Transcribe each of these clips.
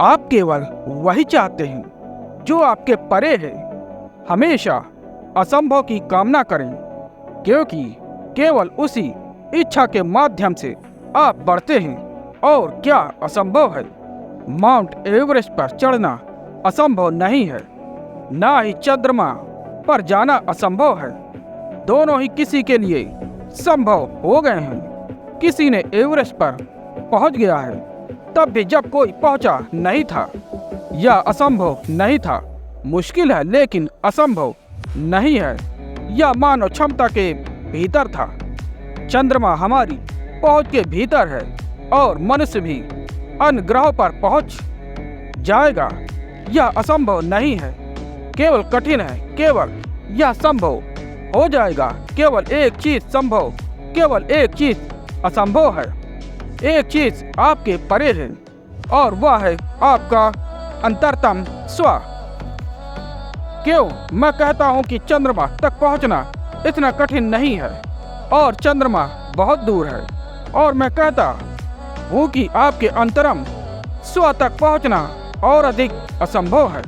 आप केवल वही चाहते हैं जो आपके परे है। हमेशा असंभव की कामना करें, क्योंकि केवल उसी इच्छा के माध्यम से आप बढ़ते हैं। और क्या असंभव है? माउंट एवरेस्ट पर चढ़ना असंभव नहीं है, ना ही चंद्रमा पर जाना असंभव है। दोनों ही किसी के लिए संभव हो गए हैं। किसी ने एवरेस्ट पर पहुंच गया है, तब भी जब कोई पहुंचा नहीं था। यह असंभव नहीं था। मुश्किल है लेकिन असंभव नहीं है। यह मानव क्षमता के भीतर था। चंद्रमा हमारी पहुंच के भीतर है और मनुष्य भी अन्य ग्रहों पर पहुंच जाएगा। यह असंभव नहीं है, केवल कठिन है। केवल यह संभव हो जाएगा। केवल एक चीज संभव, केवल एक चीज असंभव है। एक चीज आपके परे है और वह है आपका अंतरतम स्व। क्यों मैं कहता हूँ कि चंद्रमा तक पहुँचना इतना कठिन नहीं है और चंद्रमा बहुत दूर है, और मैं कहता हूँ कि आपके अंतरम स्व तक पहुँचना और अधिक असंभव है,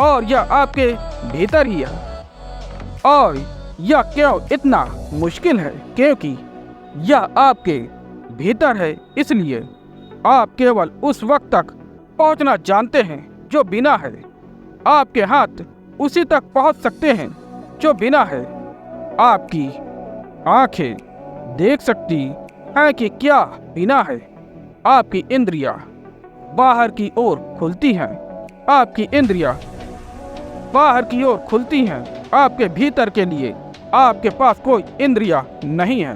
और यह आपके भीतर ही है। और यह क्यों इतना मुश्किल है? क्योंकि यह आपके भीतर है। इसलिए आप केवल उस वक्त तक पहुंचना जानते हैं जो बिना है। आपके हाथ उसी तक पहुंच सकते हैं जो बिना है। आपकी आंखें देख सकती हैं कि क्या बिना है। आपकी इंद्रियां बाहर की ओर खुलती हैं। आपकी इंद्रियां बाहर की ओर खुलती हैं। आपके भीतर के लिए आपके पास कोई इंद्रियां नहीं है।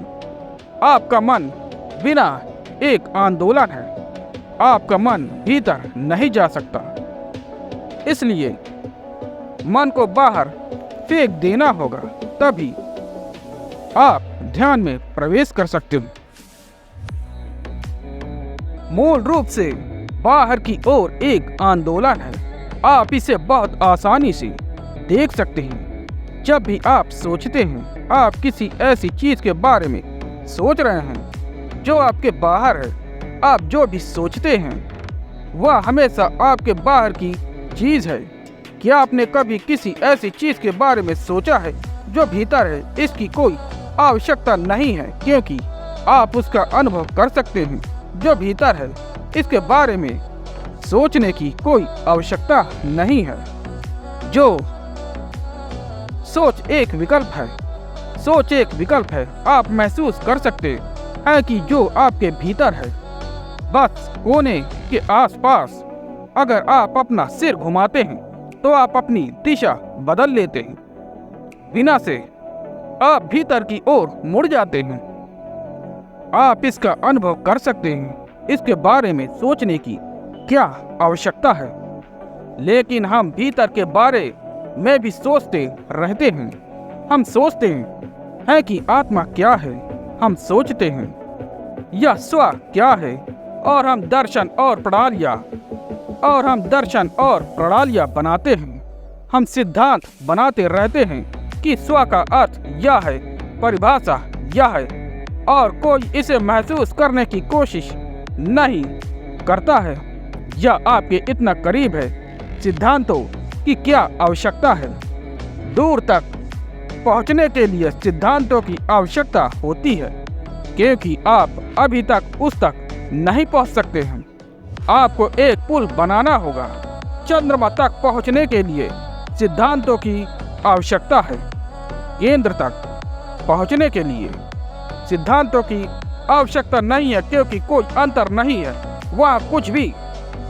आपका मन बिना एक आंदोलन है। आपका मन भीतर नहीं जा सकता, इसलिए मन को बाहर फेंक देना होगा, तभी आप ध्यान में प्रवेश कर सकते हो। मूल रूप से बाहर की ओर एक आंदोलन है। आप इसे बहुत आसानी से देख सकते हैं। जब भी आप सोचते हैं, आप किसी ऐसी चीज के बारे में सोच रहे हैं जो आपके बाहर है। आप जो भी सोचते हैं वह हमेशा आपके बाहर की चीज है। क्या आपने कभी किसी ऐसी चीज के बारे में सोचा है जो भीतर है? इसकी कोई आवश्यकता नहीं है, क्योंकि आप उसका अनुभव कर सकते हैं जो भीतर है। इसके बारे में सोचने की कोई आवश्यकता नहीं है। जो सोच एक विकल्प है। सोच एक विकल्प है। आप महसूस कर सकते हैं कि जो आपके भीतर है, बस कोने के आसपास। अगर आप अपना सिर घुमाते हैं तो आप अपनी दिशा बदल लेते हैं। बिना से आप भीतर की ओर मुड़ जाते हैं। आप इसका अनुभव कर सकते हैं। इसके बारे में सोचने की क्या आवश्यकता है? लेकिन हम भीतर के बारे में भी सोचते रहते हैं। हम सोचते हैं कि आत्मा क्या है। हम सोचते हैं यह स्व क्या है, और हम दर्शन और प्रणालियाँ बनाते हैं। हम सिद्धांत बनाते रहते हैं कि स्व का अर्थ यह है, परिभाषा यह है, और कोई इसे महसूस करने की कोशिश नहीं करता है। यह आपके इतना करीब है। सिद्धांतों की क्या आवश्यकता है? दूर तक पहुंचने के लिए सिद्धांतों की आवश्यकता होती है, क्योंकि आप अभी तक उस तक नहीं पहुंच सकते हैं। आपको एक पुल बनाना होगा। चंद्रमा तक पहुंचने के लिए सिद्धांतों की आवश्यकता है। केंद्र तक पहुंचने के लिए सिद्धांतों की आवश्यकता नहीं है, क्योंकि कोई अंतर नहीं है। वहाँ कुछ भी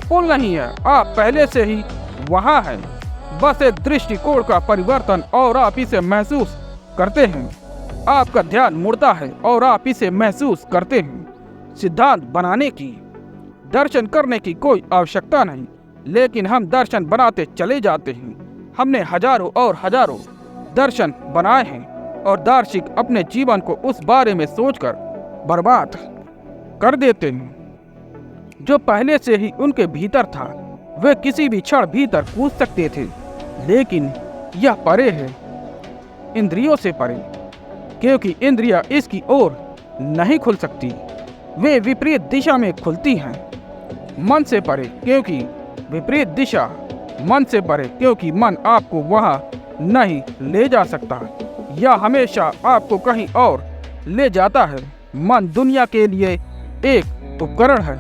पुल नहीं है। आप पहले से ही वहाँ हैं। बस एक दृष्टिकोण का परिवर्तन और आप इसे महसूस करते हैं। आपका ध्यान मुड़ता है और आप इसे महसूस करते हैं। सिद्धांत बनाने की, दर्शन करने की कोई आवश्यकता नहीं, लेकिन हम दर्शन बनाते चले जाते हैं। हमने हजारों और हजारों दर्शन बनाए हैं, और दार्शनिक अपने जीवन को उस बारे में सोचकर बर्बाद कर देते हैं जो पहले से ही उनके भीतर था। वे किसी भी क्षण भीतर कूद सकते थे, लेकिन यह परे है, इंद्रियों से परे, क्योंकि इंद्रियां इसकी ओर नहीं खुल सकती। वे विपरीत दिशा में खुलती हैं। मन से परे, क्योंकि विपरीत दिशा मन से बढ़े, क्योंकि मन आपको वहाँ नहीं ले जा सकता, यह हमेशा आपको कहीं और ले जाता है। मन दुनिया के लिए एक उपकरण है